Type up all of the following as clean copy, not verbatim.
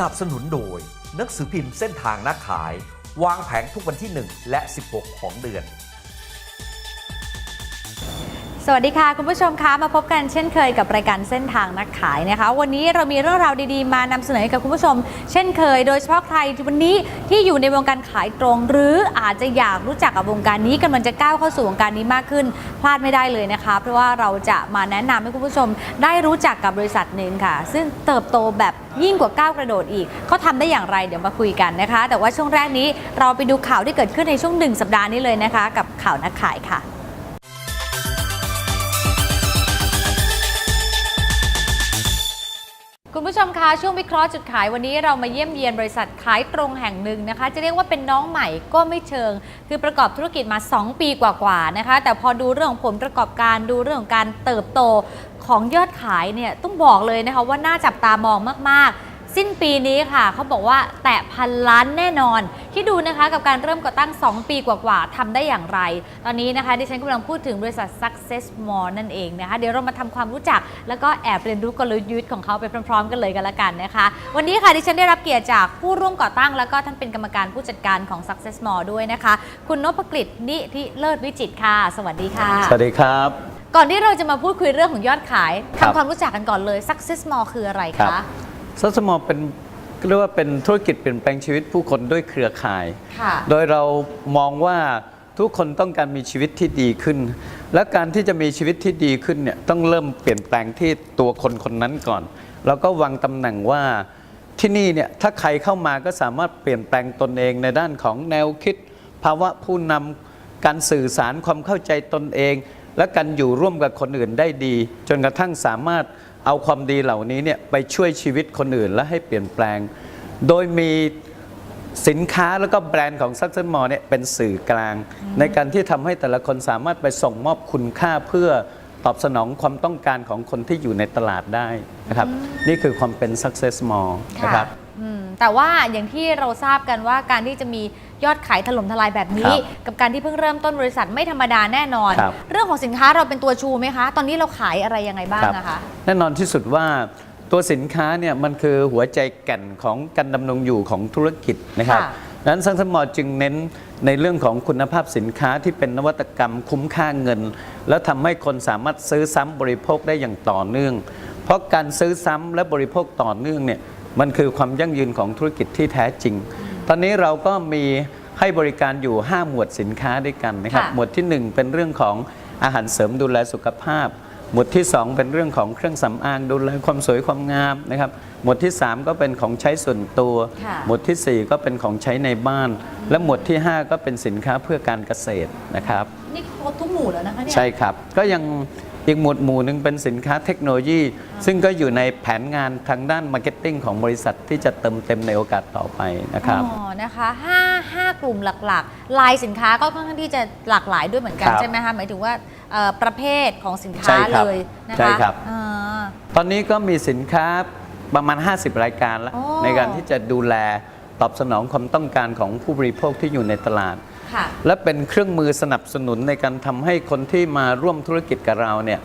นับสนุนโดยหนังสือพิมพ์เส้นทางนักขายวางแผงทุกวันที่ 1 และ 16 ของเดือน สวัสดีค่ะคุณผู้ชมคะมาพบกันเช่นเคยกับรายการเส้นทางนักขายนะคะวันนี้เรามีเรื่องราวดีๆมานำเสนอให้กับคุณผู้ชมเช่นเคยโดยเฉพาะใครที่วันนี้ที่อยู่ในวงการขายตรงหรืออาจจะอยากรู้จักกับวงการนี้กำลังจะก้าวเข้าสู่วงการนี้มากขึ้นพลาดไม่ได้เลยนะคะเพราะว่าเราจะมาแนะนำให้คุณผู้ชมได้รู้จักกับบริษัทหนึ่งค่ะซึ่งเติบโตแบบยิ่งกว่าก้าวกระโดดอีกเขาทำได้อย่างไรเดี๋ยวมาคุยกันนะคะแต่ว่าช่วงแรกนี้เราไปดูข่าวที่เกิดขึ้นในช่วง1 สัปดาห์นี้เลยนะคะกับข่าวนักขายค่ะคุณผู้ชมคะช่วงวิเคราะห์จุดขายวันนี้เรามาเยี่ยมเยียนบริษัทขายตรงแห่งหนึ่งนะคะจะเรียกว่าเป็นน้องใหม่ก็ไม่เชิงคือประกอบธุรกิจมา2 ปีกว่าๆนะคะแต่พอดูเรื่องของผลประกอบการดูเรื่องของการเติบโตของยอดขายเนี่ยต้องบอกเลยนะคะว่าน่าจับตามองมากๆสิ้นปีนี้ค่ะเขาบอกว่าแตะ1,000 ล้านแน่นอนที่ดูนะคะกับการเริ่มก่อตั้ง2 ปีกว่าๆทำได้อย่างไรตอนนี้นะคะดิฉันกำลังพูดถึงบริษัท Success Mall นั่นเองนะคะเดี๋ยวเรามาทำความรู้จักแล้วก็แอบเรียนรู้กลยุทธ์ของเขาไปพร้อมๆกันเลยกันละกันนะคะวันนี้ค่ะดิฉันได้รับเกียรติจากผู้ร่วมก่อตั้งแล้วก็ท่านเป็นกรรมการผู้จัดการของ Success Mall ด้วยนะคะคุณนพกฤษ นิธิเลิศวิจิตรค่ะสวัสดีค่ะสวัสดีครับก่อนที่เราจะมาพูดคุยเรื่องของยอดขายทำความรู้จักกันก่อนเลย Success Mall คืออะไรคะซัสมอลเป็นเรียกว่าเป็นธุรกิจเปลี่ยนแปลงชีวิตผู้คนด้วยเครือข่ายโดยเรามองว่าทุกคนต้องการมีชีวิตที่ดีขึ้นและการที่จะมีชีวิตที่ดีขึ้นเนี่ยต้องเริ่มเปลี่ยนแปลงที่ตัวคนคนนั้นก่อนเราก็วางตำแหน่งว่าที่นี่เนี่ยถ้าใครเข้ามาก็สามารถเปลี่ยนแปลงตนเองในด้านของแนวคิดภาวะผู้นำการสื่อสารความเข้าใจตนเองและการอยู่ร่วมกับคนอื่นได้ดีจนกระทั่งสามารถเอาความดีเหล่านี้เนี่ยไปช่วยชีวิตคนอื่นและให้เปลี่ยนแปลงโดยมีสินค้าแล้วก็แบรนด์ของ Success Mall เนี่ยเป็นสื่อกลางในการที่ทำให้แต่ละคนสามารถไปส่งมอบคุณค่าเพื่อตอบสนองความต้องการของคนที่อยู่ในตลาดได้นะครับนี่คือความเป็น Success Mall นะครับแต่ว่าอย่างที่เราทราบกันว่าการที่จะมียอดขายถล่มทลายแบบนี้กับการที่เพิ่งเริ่มต้นบริษัทไม่ธรรมดาแน่นอนเรื่องของสินค้าเราเป็นตัวชูไหมคะตอนนี้เราขายอะไรยังไงบ้างนะคะแน่นอนที่สุดว่าตัวสินค้าเนี่ยมันคือหัวใจแก่นของการดำรงอยู่ของธุรกิจนะครับดังนั้นSuccess Mallจึงเน้นในเรื่องของคุณภาพสินค้าที่เป็นนวัตกรรมคุ้มค่าเงินแล้วทำให้คนสามารถซื้อซ้ำบริโภคได้อย่างต่อเนื่องเพราะการซื้อซ้ำและบริโภคต่อเนื่องเนี่ยมันคือความยั่งยืนของธุรกิจที่แท้จริงตอนนี้เราก็มีให้บริการอยู่5หมวดสินค้าด้วยกันนะครับหมวดที่1เป็นเรื่องของอาหารเสริมดูแลสุขภาพหมวดที่2เป็นเรื่องของเครื่องสำอางดูแลความสวยความงามนะครับหมวดที่3ก็เป็นของใช้ส่วนตัวหมวดที่4ก็เป็นของใช้ในบ้านและหมวดที่5ก็เป็นสินค้าเพื่อการเกษตรนะครับนี่ครบทุกหมู่แล้วนะคะเนี่ยใช่ครับก็ยังอีกหมวดหนึ่งเป็นสินค้าเทคโนโลยีซึ่งก็อยู่ในแผนงานทางด้านมาร์เก็ตติ้งของบริษัทที่จะเติมเต็มในโอกาสต่อไปนะครับนะคะ5กลุ่มหลักๆลายสินค้าก็ค่อนข้างที่จะหลากหลายด้วยเหมือนกันใช่ไหมคะหมายถึงว่าประเภทของสินค้าเลยนะคะใช่ครับตอนนี้ก็มีสินค้าประมาณ50 รายการแล้วในการที่จะดูแลตอบสนองความต้องการของผู้บริโภคที่อยู่ในตลาดและเป็นเครื่องมือสนับสนุนในการทำให้คนที่มาร่วมธุรกิจกับเราเนี่ย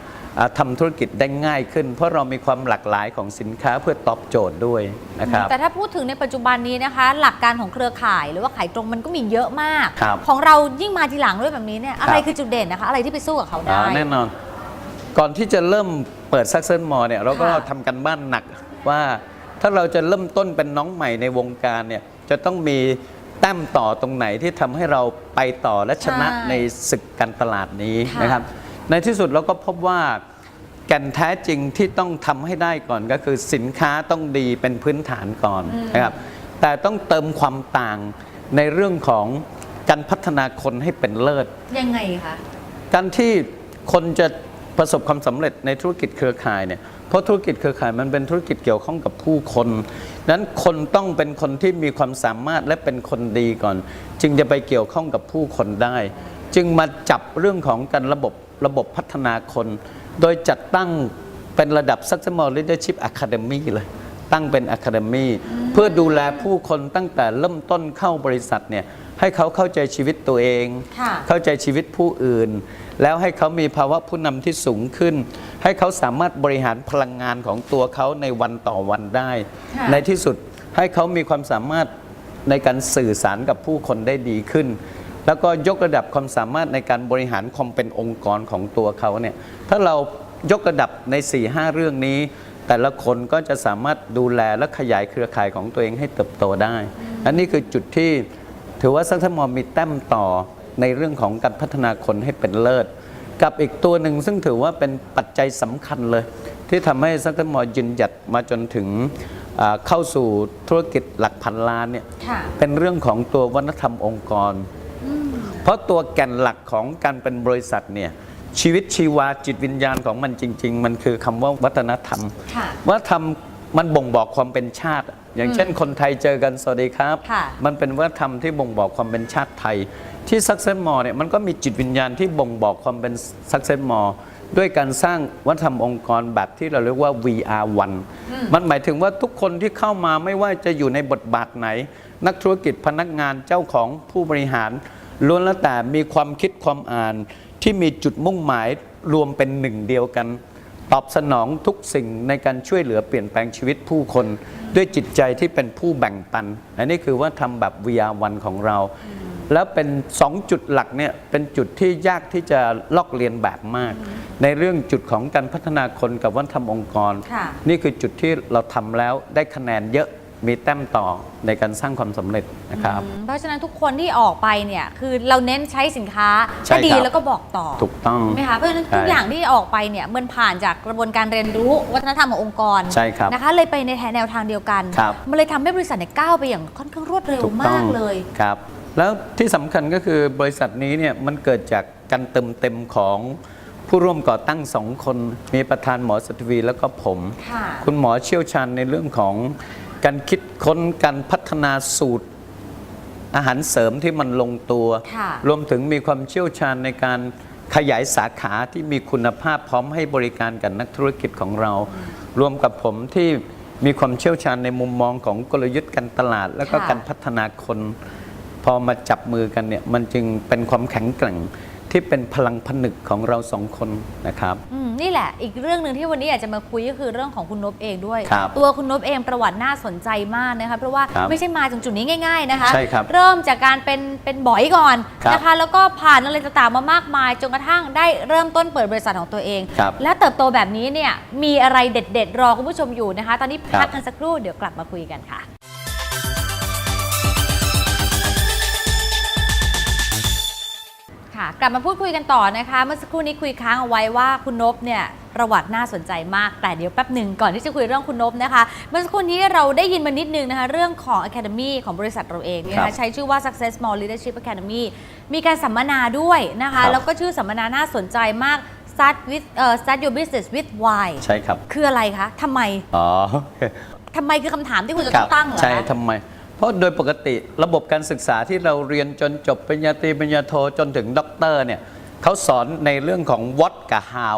ทำธุรกิจได้ง่ายขึ้นเพราะเรามีความหลากหลายของสินค้าเพื่อตอบโจทย์ด้วยนะครับแต่ถ้าพูดถึงในปัจจุบันนี้นะคะหลักการของเครือข่ายหรือว่าขายตรงมันก็มีเยอะมากของเรายิ่งมาทีหลังด้วยแบบนี้เนี่ยอะไรคือจุดเด่นนะคะอะไรที่ไปสู้กับเขาได้แน่นอนก่อนที่จะเริ่มเปิด Success Mall เนี่ยเราก็ทำกันบ้านหนักว่าถ้าเราจะเริ่มต้นเป็นน้องใหม่ในวงการเนี่ยจะต้องมีแต้มต่อตรงไหนที่ทำให้เราไปต่อและชนะในศึกการตลาดนี้นะครับในที่สุดเราก็พบว่าแก่นแท้จริงที่ต้องทำให้ได้ก่อนก็คือสินค้าต้องดีเป็นพื้นฐานก่อนนะครับแต่ต้องเติมความต่างในเรื่องของการพัฒนาคนให้เป็นเลิศยังไงคะการที่คนจะประสบความสำเร็จในธุรกิจเครือข่ายเนี่ยเพราะธุรกิจเครือข่ายมันเป็นธุรกิจเกี่ยวข้องกับผู้คนนั้นคนต้องเป็นคนที่มีความสามารถและเป็นคนดีก่อนจึงจะไปเกี่ยวข้องกับผู้คนได้จึงมาจับเรื่องของการระบบพัฒนาคนโดยจัดตั้งเป็นระดับ Success Mall Leadership Academy เลยตั้งเป็น Academy เพื่อดูแลผู้คนตั้งแต่เริ่มต้นเข้าบริษัทเนี่ยให้เขาเข้าใจชีวิตตัวเองเข้าใจชีวิตผู้อื่นแล้วให้เขามีภาวะผู้นำที่สูงขึ้นให้เขาสามารถบริหารพลังงานของตัวเขาในวันต่อวันได้ในที่สุด ให้เขามีความสามารถในการสื่อสารกับผู้คนได้ดีขึ้น แล้วก็ยกระดับความสามารถในการบริหารความเป็นองค์กรของตัวเขาเนี่ยถ้าเรายกระดับใน 4-5 เรื่องนี้ แต่ละคนก็จะสามารถดูแลและขยายเครือข่ายของตัวเองให้เติบโตได้ อันนี้คือจุดที่ถือว่าซักเซสมอลมีแต้มต่อในเรื่องของการพัฒนาคนให้เป็นเลิศกับอีกตัวหนึ่งซึ่งถือว่าเป็นปัจจัยสำคัญเลยที่ทำให้ซักเซสมอลยืนหยัดมาจนถึงเข้าสู่ธุรกิจหลักพันล้านเนี่ยเป็นเรื่องของตัววัฒนธรรมองค์กรเพราะตัวแก่นหลักของการเป็นบริษัทเนี่ยชีวิตชีวาจิตวิญญาณของมันจริงๆมันคือคำว่าวัฒนธรรมวัฒนธรรมมันบ่งบอกความเป็นชาติอย่างเช่นคนไทยเจอกันสวัสดีครับมันเป็นวัฒนธรรมที่บ่งบอกความเป็นชาติไทยที่ซักเซสมอลเนี่ยมันก็มีจิตวิญญาณที่บ่งบอกความเป็นซักเซสมอลด้วยการสร้างวัฒนธรรมองค์กรแบบที่เราเรียกว่า VR1 มันหมายถึงว่าทุกคนที่เข้ามาไม่ว่าจะอยู่ในบทบาทไหนนักธุรกิจพนักงานเจ้าของผู้บริหารล้วนแล้วแต่มีความคิดความอ่านที่มีจุดมุ่งหมายรวมเป็นหนึ่งเดียวกันตอบสนองทุกสิ่งในการช่วยเหลือเปลี่ยนแปลงชีวิตผู้คนด้วยจิตใจที่เป็นผู้แบ่งปันอันนี้คือว่าทำแบบ VR1 ของเราแล้วเป็น2จุดหลักเนี่ยเป็นจุดที่ยากที่จะลอกเลียนแบบมากในเรื่องจุดของการพัฒนาคนกับวัฒนธรรมองค์กรนี่คือจุดที่เราทำแล้วได้คะแนนเยอะมีแต้มต่อในการสร้างความสำเร็จนะครับเพราะฉะนั้นทุกคนที่ออกไปเนี่ยคือเราเน้นใช้สินค้าให้ดีแล้วก็บอกต่อถูกต้องไหมคะเพราะฉะนั้นทุกอย่างที่ออกไปเนี่ยมันผ่านจากกระบวนการเรียนรู้วัฒนธรรมขององค์กรนะคะเลยไปในแนวทางเดียวกันมันเลยทำให้บริษัทเนี่ยก้าวไปอย่างค่อนข้างรวดเร็วมากเลยครับแล้วที่สำคัญก็คือบริษัทนี้เนี่ยมันเกิดจากการเติมเต็มของผู้ร่วมก่อตั้ง2 คนมีประธานหมอสตวีแล้วก็ผมคุณหมอเชี่ยวชาญในเรื่องของการคิดค้นการพัฒนาสูตรอาหารเสริมที่มันลงตัวรวมถึงมีความเชี่ยวชาญในการขยายสาขาที่มีคุณภาพพร้อมให้บริการกับนักธุรกิจของเรารวมกับผมที่มีความเชี่ยวชาญในมุมมองของกลยุทธ์การตลาดแล้วก็การพัฒนาคนพอมาจับมือกันเนี่ยมันจึงเป็นความแข็งแกร่งที่เป็นพลังผนึกของเรา2 คนนะครับนี่แหละอีกเรื่องหนึ่งที่วันนี้อยากจะมาคุยก็คือเรื่องของคุณนพเองด้วยตัวคุณนพเองประวัติน่าสนใจมากนะคะเพราะว่าไม่ใช่มาจากจุดนี้ง่ายๆนะคะเริ่มจากการเป็นบอยก่อนนะคะแล้วก็ผ่านอะไรต่างๆมามากมายจนกระทั่งได้เริ่มต้นเปิดบริษัทของตัวเองและเติบโตแบบนี้เนี่ยมีอะไรเด็ดๆรอคุณผู้ชมอยู่นะคะตอนนี้พักกันสักครู่เดี๋ยวกลับมาคุยกันค่ะกลับมาพูดคุยกันต่อนะคะเมื่อสักครู่นี้คุยค้างเอาไว้ว่าคุณนพเนี่ยประวัติน่าสนใจมากแต่เดี๋ยวแป๊บหนึ่งก่อนที่จะคุยเรื่องคุณนพนะคะเมื่อสักครู่นี้เราได้ยินมานิดนึงนะคะเรื่องของ Academy ของบริษัทเราเองนะคะใช้ชื่อว่า Success Small Leadership Academy มีการสัมมนาด้วยนะคะแล้วก็ชื่อสัมมนาน่าสนใจมาก Start Your Business with Why ใช่ครับคืออะไรคะทำไมทำไมคือคำถามที่คุณจะต้องตั้งเหรอใช่ทำไมเพราะโดยปกติระบบการศึกษาที่เราเรียนจนจบปริญญาตรีปริญญาโทจนถึงด็อกเตอร์เนี่ยเขาสอนในเรื่องของ what กับ how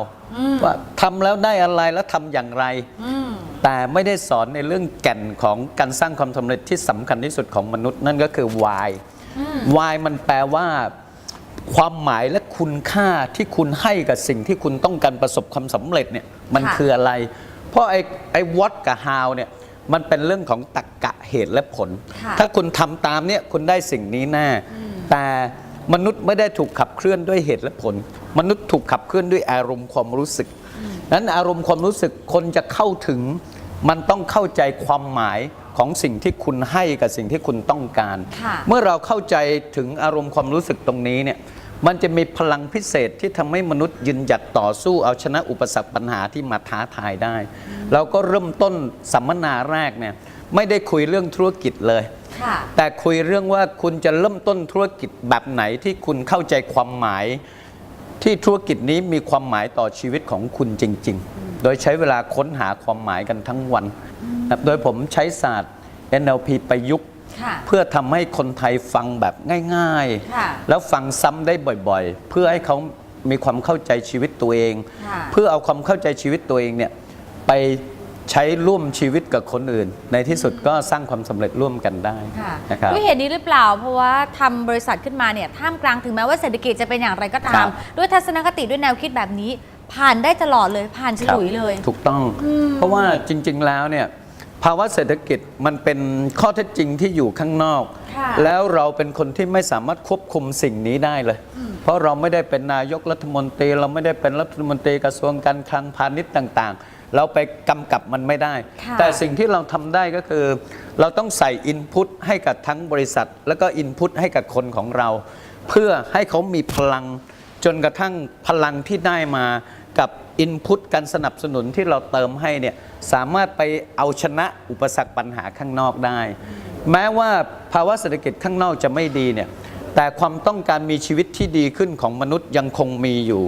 ว่าทำแล้วได้อะไรแล้วทำอย่างไรแต่ไม่ได้สอนในเรื่องแก่นของการสร้างความสำเร็จที่สำคัญที่สุดของมนุษย์นั่นก็คือ why why มันแปลว่าความหมายและคุณค่าที่คุณให้กับสิ่งที่คุณต้องการประสบความสำเร็จเนี่ยมันคืออะไรเพราะไอ้ what กับ how เนี่ยมันเป็นเรื่องของตรรกะเหตุและผลถ้าคุณทำตามเนี่ยคุณได้สิ่งนี้แน่แต่มนุษย์ไม่ได้ถูกขับเคลื่อนด้วยเหตุและผลมนุษย์ถูกขับเคลื่อนด้วยอารมณ์ความรู้สึกนั้นอารมณ์ความรู้สึกคนจะเข้าถึงมันต้องเข้าใจความหมายของสิ่งที่คุณให้กับสิ่งที่คุณต้องการเมื่อเราเข้าใจถึงอารมณ์ความรู้สึกตรงนี้เนี่ยมันจะมีพลังพิเศษที่ทำให้มนุษย์ยืนหยัดต่อสู้เอาชนะอุปสรรคปัญหาที่มาท้าทายได้เราก็เริ่มต้นสัมมนาแรกเนี่ยไม่ได้คุยเรื่องธุรกิจเลยแต่คุยเรื่องว่าคุณจะเริ่มต้นธุรกิจแบบไหนที่คุณเข้าใจความหมายที่ธุรกิจนี้มีความหมายต่อชีวิตของคุณจริงๆโดยใช้เวลาค้นหาความหมายกันทั้งวันโดยผมใช้ศาสตร์ NLP ประยุกต์เพื่อทำให้คนไทยฟังแบบง่ายๆแล้วฟังซ้ำได้บ่อยๆเพื่อให้เขามีความเข้าใจชีวิตตัวเองเพื่อเอาความเข้าใจชีวิตตัวเองเนี่ยไปใช้ร่วมชีวิตกับคนอื่นในที่สุดก็สร้างความสำเร็จร่วมกันได้นะครับด้วยเหตุนี้หรือเปล่าเพราะว่าทำบริษัทขึ้นมาเนี่ยท่ามกลางถึงแม้ว่าเศรษฐกิจจะเป็นอย่างไรก็ตามด้วยทัศนคติด้วยแนวคิดแบบนี้ผ่านได้ตลอดเลยผ่านฉลุยเลยถูกต้องเพราะว่าจริงๆแล้วเนี่ย ภาวะเศรษฐกิจมันเป็นข้อเท็จจริงที่อยู่ข้างนอก ค่ะ แล้วเราเป็นคนที่ไม่สามารถควบคุมสิ่งนี้ได้เลย เพราะเราไม่ได้เป็นนายกรัฐมนตรี เราไม่ได้เป็นรัฐมนตรีกระทรวงการคลังพาณิชย์ต่างๆ เราไปกำกับมันไม่ได้ ค่ะ แต่สิ่งที่เราทำได้ก็คือ เราต้องใส่อินพุตให้กับทั้งบริษัท แล้วก็อินพุตให้กับคนของเรา เพื่อให้เขามีพลังจนกระทั่งพลังที่ได้มากับอินพุตการสนับสนุนที่เราเติมให้เนี่ยสามารถไปเอาชนะอุปสรรคปัญหาข้างนอกได้ แม้ว่าภาวะเศรษฐกิจข้างนอกจะไม่ดีเนี่ยแต่ความต้องการมีชีวิตที่ดีขึ้นของมนุษย์ยังคงมีอยู่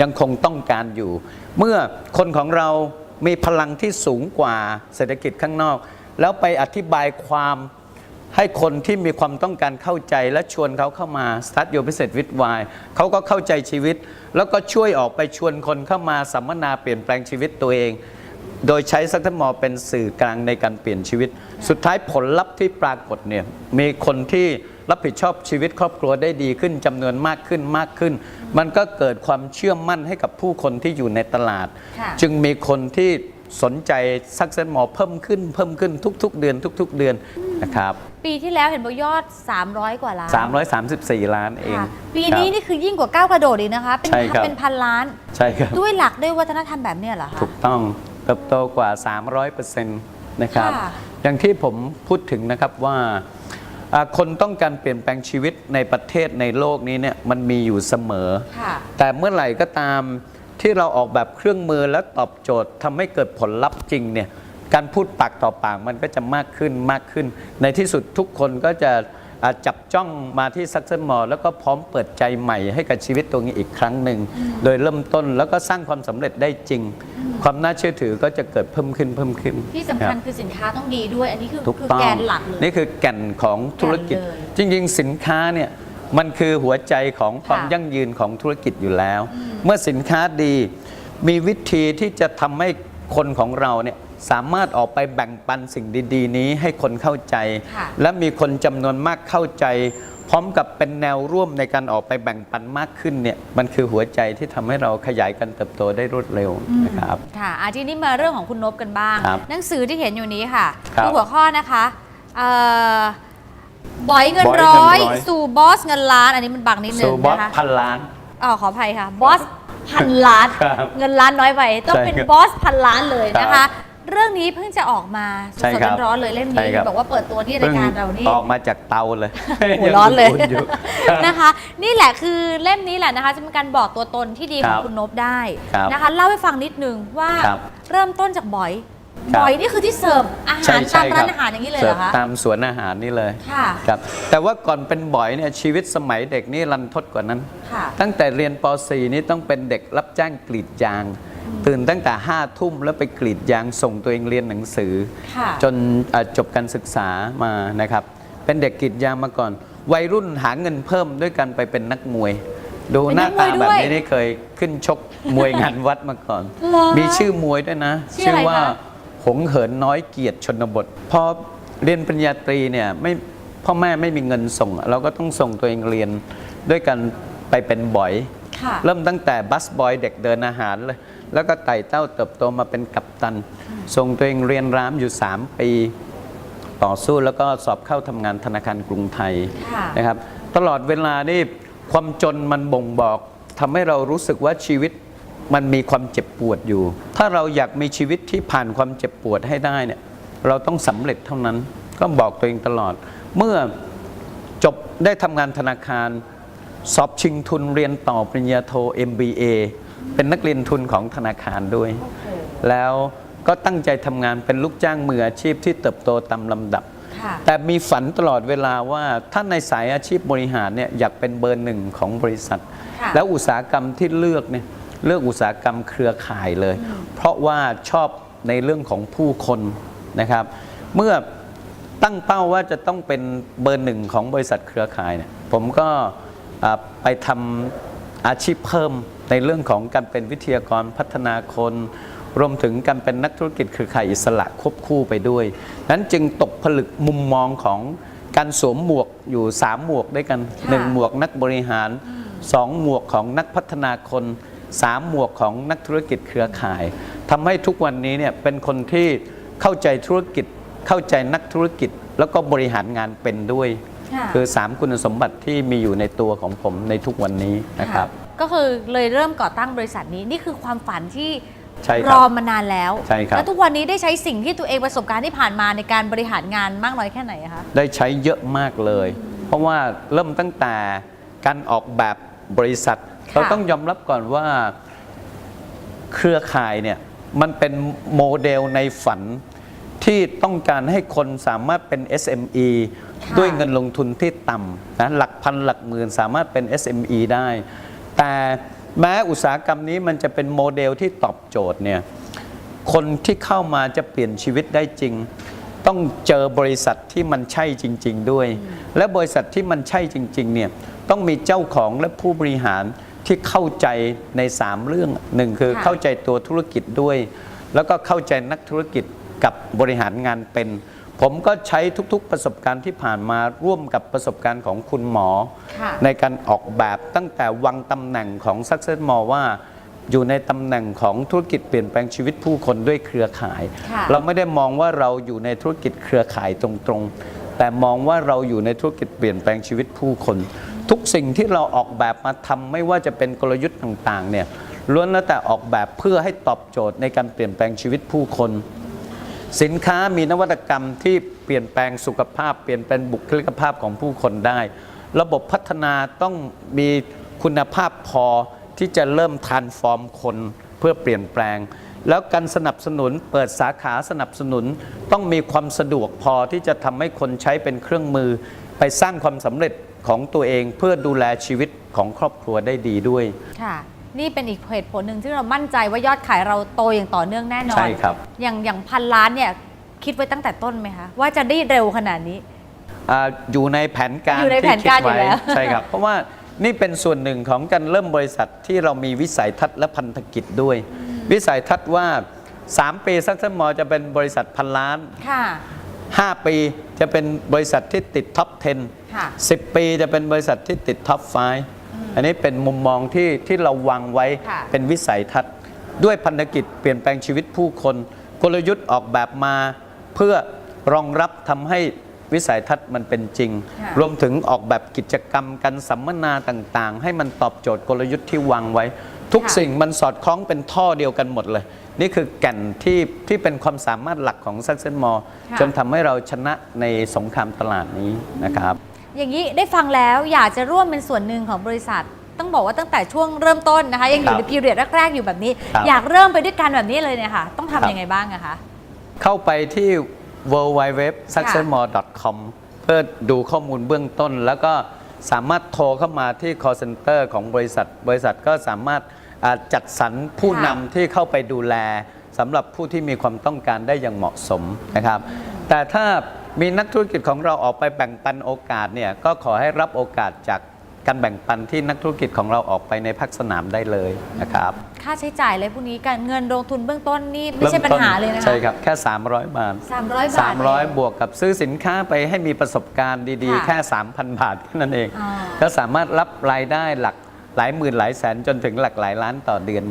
ยังคงต้องการอยู่ เมื่อคนของเรามีพลังที่สูงกว่าเศรษฐกิจข้างนอก แล้วไปอธิบายความให้คนที่มีความต้องการเข้าใจและชวนเขาเข้ามา Start Your Business with Why เขาก็เข้าใจชีวิต แล้วก็ช่วยออกไปชวนคนเข้ามาสัมมนาเปลี่ยนแปลงชีวิตตัวเอง โดยใช้ซักเทมอเป็นสื่อกลางในการเปลี่ยนชีวิต สุดท้ายผลลัพธ์ที่ปรากฏเนี่ยมีคนที่รับผิดชอบชีวิตครอบครัวได้ดีขึ้นจำนวนมากขึ้นมากขึ้น มันก็เกิดความเชื่อมั่นให้กับผู้คนที่อยู่ในตลาด ค่ะ จึงมีคนที่สนใจซักเซสมอเพิ่มขึ้นทุกๆเดือนนะครับ ปีที่แล้วเห็นบอกยอด 300 กว่าล้าน 334 ล้านเอง ค่ะปีนี้นี่คือยิ่งกว่าก้าวกระโดดอีกนะคะ เป็น ใช่ครับ เป็นพันล้าน ใช่ครับ ด้วยหลักด้วยวัฒนธรรมแบบเนี้ยเหรอคะ ถูกต้องเติบโตกว่า 300%นะครับ ค่ะ อย่างที่ผมพูดถึงนะครับว่าคนต้องการเปลี่ยนแปลงชีวิตในประเทศในโลกนี้เนี่ยมันมีอยู่เสมอ ค่ะ แต่เมื่อไหร่ก็ตามที่เราออกแบบเครื่องมือและตอบโจทย์ทำให้เกิดผลลัพธ์จริงเนี่ยการพูดปากต่อปากมันก็จะมากขึ้น ในที่สุดทุกคนก็จะจับจ้องมาที่ Success Mall แล้วก็พร้อมเปิดใจใหม่ให้กับชีวิตตรงนี้อีกครั้งหนึ่ง โดยเริ่มต้นแล้วก็สร้างความสำเร็จได้จริง ความน่าเชื่อถือก็จะเกิดเพิ่มขึ้น ที่สำคัญ รับ คือสินค้าต้องดีด้วย อันนี้คือ ถูก คือ ต้อง แกนหลักเลย นี่คือแก่นของธุรกิจ แก่นเลย จริงๆ สินค้าเนี่ยมันคือหัวใจของความ ค่ะ ยั่งยืนของธุรกิจอยู่แล้ว เมื่อสินค้าดีมีวิธีที่จะทำให้คนของเราเนี่ยสามารถออกไปแบ่งปันสิ่งดีๆ นี้ให้คนเข้าใจ ค่ะ และมีคนจำนวนมากเข้าใจ พร้อมกับเป็นแนวร่วมในการออกไปแบ่งปันมากขึ้นเนี่ยมันคือหัวใจที่ทำให้เราขยายการเติบโตได้รวดเร็วนะครับ ค่ะทีนี้มาเรื่องของคุณนพกันบ้าง ครับ หนังสือที่เห็นอยู่นี้ค่ะ ครับ หัวข้อนะคะบอยเงิน บอยเงิน ร้ ร้ อ อย ย สู่บอสเงินล้าน อันนี้มันบังนิดนึ สู่ ง บอส นะคะ พันล้าน ขออภัยค่ะบอสพันล้าน ครับ เงินล้านน้อยไปต้องเป็น ใช่ครับ บอสพันล้านเลยนะ ครั คะ บ เรื่องนี้เพิ่งจะออกมา ใช่ ส ครับ ดๆร้อนๆเลยเล่ม ใช่ นี้ ครับ บอกว่าเปิดตัวที่รายการเรานี่ ออกมาจากเตาเลย หัวร้อนเลย งอยู่ นะคะ นี่แหละคือเล่มนี้แหละนะคะจะเป็นการบอกตัวตนที่ดีข ครั อง บ คุณนพได้ ครับ นะคะเล่าให้ฟังนิดนึงว่า ครับ เริ่มต้นจากบอย ครับ บอยนี่คือที่เสิร์ฟอาหารตามร้านอาหารอย่างนี้เลยเหรอ สิ คะ ร์ฟตามสวนอาหารนี่เลย ค่ะ ครับแต่ว่าก่อนเป็นบ่อยเนี่ยชีวิตสมัยเด็กนี่รันทดกว่านั้น ค่ะ ตั้งแต่เรียนป .4 นี่ต้องเป็นเด็กรับจ้างกรีดยาง ตื่นตั้งแต่5 ทุ่มแล้วไปกรีดยางส่งตัวเองเรียนหนังสือ ค่ะ จนจบการศึกษามานะครับ เป็นเด็กกรีดยางมาก่อน วัยรุ่นหาเงินเพิ่มด้วยกันไปเป็นนักมวย ดู เป็น ห นั น้าก มวย ตาแบบ ด้วย นี้นี่เคยขึ้นชกมวยงานวัดมาก่อน เหรอ มีชื่อมวยด้วยนะ ชื่ออะไร ว่า คะ หงเหินน้อยเกียรติชนบท พอเรียนปริญญาตรีเนี่ยไม่พ่อแม่ไม่มีเงินส่ง เราก็ต้องส่งตัวเองเรียนด้วยกันไปเป็นบ่อย ค่ะ เริ่มตั้งแต่บัสบอยเด็กเดินอาหารเลย แล้วก็ไต่เต้าเติบโตมาเป็นกัปตัน ส่งตัวเองเรียนรามอยู่ 3 ปี ต่อสู้แล้วก็สอบเข้าทำงานธนาคารกรุงไทย ค่ะ นะครับ ตลอดเวลานี่ความจนมันบ่งบอกทำให้เรารู้สึกว่าชีวิตมันมีความเจ็บปวดอยู่ ถ้าเราอยากมีชีวิตที่ผ่านความเจ็บปวดให้ได้เนี่ยเราต้องสำเร็จเท่านั้น ก็บอกตัวเองตลอด เมื่อจบได้ทำงานธนาคาร สอบชิงทุนเรียนต่อปริญญาโท MBA เป็นนักเรียนทุนของธนาคารด้วย แล้วก็ตั้งใจทำงานเป็นลูกจ้างมืออาชีพที่เติบโตตามลำดับ ค่ะ แต่มีฝันตลอดเวลาว่าถ้าในสายอาชีพบริหารเนี่ยอยากเป็นเบอร์ 1ของบริษัท ค่ะ แล้วอุตสาหกรรมที่เลือกเนี่ยเลือกอุตสาหกรรมเครือข่ายเลย เพราะว่าชอบในเรื่องของผู้คนนะครับ เมื่อตั้งเป้าว่าจะต้องเป็นเบอร์ 1ของบริษัทเครือข่ายเนี่ยผมก็ไปทำอาชีพเพิ่มในเรื่องของการเป็นวิทยากรพัฒนาคน รวมถึงการเป็นนักธุรกิจเครือข่ายอิสระควบคู่ไปด้วย นั้นจึงตกผลึกมุมมองของการสวมหมวกอยู่ 3 หมวกด้วยกัน ค่ะ 1 หมวกนักบริหาร 2 หมวกของนักพัฒนาคน 3 หมวกของนักธุรกิจเครือข่ายทำให้ทุกวันนี้เนี่ยเป็นคนที่ เข้าใจธุรกิจเข้าใจนักธุรกิจแล้วก็บริหารงานเป็นด้วย คือ 3 คุณสมบัติที่มีอยู่ในตัวของผมในทุกวันนี้นะครับ ก็คือเลยเริ่มก่อตั้งบริษัทนี้นี่คือความฝันที่ ใช่ค ร รับ อมานานแล้ว ใช่ครับ แล้วทุกวันนี้ได้ใช้สิ่งที่ตัวเองประสบการณ์ที่ผ่านมาในการบริหารงานมากน้อยแค่ไหนอะคะ ได้ใช้เยอะมากเลย เพราะว่าเริ่มตั้งแต่การออกแบบบริษัท เราต้องยอมรับก่อนว่าเครือข่ายเนี่ยมันเป็นโมเดลในฝันที่ต้องการให้คนสามารถเป็น SME ด้วยเงินลงทุนที่ต่ำนะหลักพันหลักหมื่นสามารถเป็น SME ได้ แต่แม้อุตสาหกรรมนี้มันจะเป็นโมเดลที่ตอบโจทย์เนี่ยคนที่เข้ามาจะเปลี่ยนชีวิตได้จริง ต้องเจอบริษัทที่มันใช่จริงๆด้วย และบริษัทที่มันใช่จริงๆเนี่ยต้องมีเจ้าของและผู้บริหารที่เข้าใจใน 3 เรื่องหนึ่งคือเข้าใจตัวธุรกิจด้วย แล้วก็เข้าใจนักธุรกิจกับบริหารงานเป็น ผมก็ใช้ทุกๆประสบการณ์ที่ผ่านมาร่วมกับประสบการณ์ของคุณหมอ ในการออกแบบตั้งแต่วางตำแหน่งของ Success Mall ว่าอยู่ในตำแหน่งของธุรกิจเปลี่ยนแปลงชีวิตผู้คนด้วยเครือข่าย เราไม่ได้มองว่าเราอยู่ในธุรกิจเครือข่ายตรงๆ แต่มองว่าเราอยู่ในธุรกิจเปลี่ยนแปลงชีวิตผู้คน ทุกสิ่งที่เราออกแบบมาทำไม่ว่าจะเป็นกลยุทธ์ต่างๆเนี่ยล้วนแล้วแต่ออกแบบเพื่อให้ตอบโจทย์ในการเปลี่ยนแปลงชีวิตผู้คน สินค้ามีนวัตกรรมที่เปลี่ยนแปลงสุขภาพเปลี่ยนแปลงบุคลิกภาพของผู้คนได้ ระบบพัฒนาต้องมีคุณภาพพอที่จะเริ่มทรานส์ฟอร์มคนเพื่อเปลี่ยนแปลง แล้วการสนับสนุนเปิดสาขาสนับสนุนต้องมีความสะดวกพอที่จะทำให้คนใช้เป็นเครื่องมือ ไปสร้างความสำเร็จของตัวเองเพื่อดูแลชีวิตของครอบครัวได้ดีด้วย ค่ะนี่เป็นอีกเหตุผลหนึ่งที่เรามั่นใจว่ายอดขายเราโตอย่างต่อเนื่องแน่นอน ใช่ครับ อย่างพันล้านเนี่ยคิดไว้ตั้งแต่ต้นไหมคะว่าจะได้เร็วขนาดนี้ อยู่ในแผนการ อยู่ในแผนการ ที่คิด อยู่แล้ว ใช่ครับ เพราะว่านี่เป็นส่วนหนึ่งของการเริ่มบริษัทที่เรามีวิสัยทัศน์และพันธกิจด้วย วิสัยทัศน์ว่า 3 ปีSuccess Mallจะเป็นบริษัทพันล้าน ค่ะ 5 ปีจะเป็นบริษัทที่ติดท็อป ค่ะ 10 10 ปีจะเป็นบริษัทที่ติดท็อป 5 อันนี้เป็นมุมมองที่เราวางไว้ ค่ะ เป็นวิสัยทัศน์ ด้วยพันธกิจเปลี่ยนแปลงชีวิตผู้คน กลยุทธ์ออกแบบมาเพื่อรองรับทำให้วิสัยทัศน์มันเป็นจริง ค่ะ รวมถึงออกแบบกิจกรรมการสัมมนาต่างๆ ให้มันตอบโจทย์กลยุทธ์ที่วางไว้ ทุกสิ่งมันสอดคล้องเป็นท่อเดียวกันหมดเลย นี่คือแก่นที่เป็นความสามารถหลักของ Success Mall จนทำให้เราชนะในสงครามตลาดนี้นะครับ อย่างนี้ได้ฟังแล้วอยากจะร่วมเป็นส่วนหนึ่งของบริษัท ต้องบอกว่าตั้งแต่ช่วงเริ่มต้นนะคะ ยังอยู่ในพีเรียดแรกๆอยู่แบบนี้ ครับ อยากเริ่มไปด้วยกันแบบนี้เลยเนี่ยค่ะ ต้องทำยังไงบ้างอะคะ เข้าไปที่ www.successmall.com เพื่อดูข้อมูลเบื้องต้น แล้วก็สามารถโทรเข้ามาที่ call center ของบริษัทก็สามารถจัดสรรผู้นำที่เข้าไปดูแลสำหรับผู้ที่มีความต้องการได้อย่างเหมาะสมนะครับ แต่ถ้ามีนักธุรกิจของเราออกไปแบ่งปันโอกาสเนี่ยก็ขอให้รับโอกาสจากการแบ่งปันที่นักธุรกิจของเราออกไปในภาคสนามได้เลยนะครับ ค่าใช้จ่ายอะไรพวกนี้การเงินลงทุนเบื้องต้นนี่ไม่ใช่ปัญหาเลยนะคะ ใช่ครับ แค่ 300 บาท 300 บาท 300 บวกกับซื้อสินค้าไปให้มีประสบการณ์ดีๆ ค่ะ แค่ 3,000 บาทแค่นั้นเอง อ๋อ ก็สามารถรับรายได้หลักหลายหมื่นหลายแสนจนถึงหลักหลายล้านต่อเดือน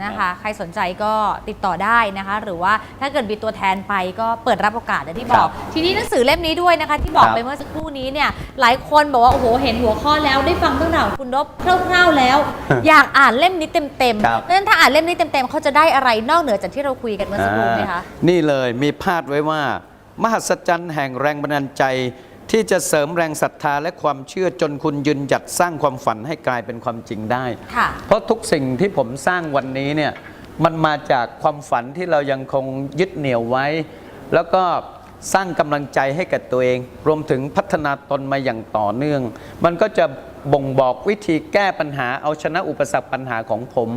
นะคะใครสนใจก็ติดต่อได้นะคะ หรือว่าถ้าเกิดมีตัวแทนไปก็เปิดรับโอกาสอย่างที่บอก ทีนี้หนังสือเล่มนี้ด้วยนะคะ ที่บอก ครับ ไปเมื่อสักครู่นี้เนี่ยหลายคนบอกว่าโอ้โหเห็นหัวข้อแล้วได้ฟังเรื่องราวของคุณนพคร่าวๆแล้ว อยากอ่านเล่มนี้เต็มๆ ครับ เพราะฉะนั้นถ้าอ่านเล่มนี้เต็มๆเขาจะได้อะไรนอกเหนือจากที่เราคุยกันเมื่อสักครู่ไหมคะ นี่เลยมีพาดไว้ว่า มหัศจรรย์แห่งแรงบันดาลใจ ที่จะเสริมแรงศรัทธาและความเชื่อจนคุณยืนหยัดสร้างความฝันให้กลายเป็นความจริงได้ ค่ะ เพราะทุกสิ่งที่ผมสร้างวันนี้เนี่ยมันมาจากความฝันที่เรายังคงยึดเหนี่ยวไว้ แล้วก็สร้างกำลังใจให้กับตัวเอง รวมถึงพัฒนาตนมาอย่างต่อเนื่อง มันก็จะบ่งบอกวิธีแก้ปัญหาเอาชนะอุปสรรคปัญหาของผม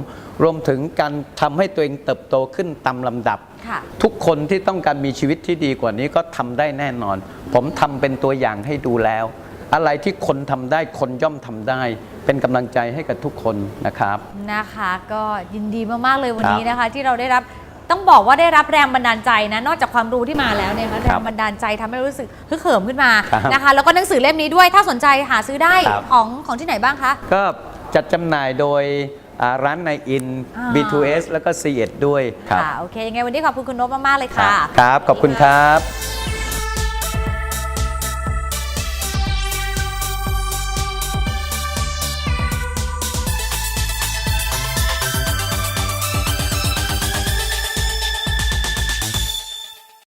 รวมถึงการทำให้ตัวเองเติบโตขึ้นตามลำดับ ค่ะ ทุกคนที่ต้องการมีชีวิตที่ดีกว่านี้ก็ทำได้แน่นอน ผมทำเป็นตัวอย่างให้ดูแล้ว อะไรที่คนทำได้คนย่อมทำได้ เป็นกำลังใจให้กับทุกคนนะครับ นะคะก็ยินดีมากๆเลยวันนี้นะคะ ที่เราได้รับต้องบอกว่าได้รับแรงบันดาลใจนะนอกจากความรู้ที่มาแล้วเนี่ยค่ะแรงบันดาลใจทำให้รู้สึกฮึกเหิมขึ้นมา ครับ นะคะ แล้วก็หนังสือเล่มนี้ด้วยถ้าสนใจหาซื้อได้ ครับ ของที่ไหนบ้างคะ ก็จัดจำหน่ายโดย ร้านในอิน อ่า B2S แล้วก็ C1 ด้วยครับ ค่ะโอเคยังไงวันนี้ขอบคุณคุณนพมากๆเลยค่ะ ครับ ขอบคุณครับ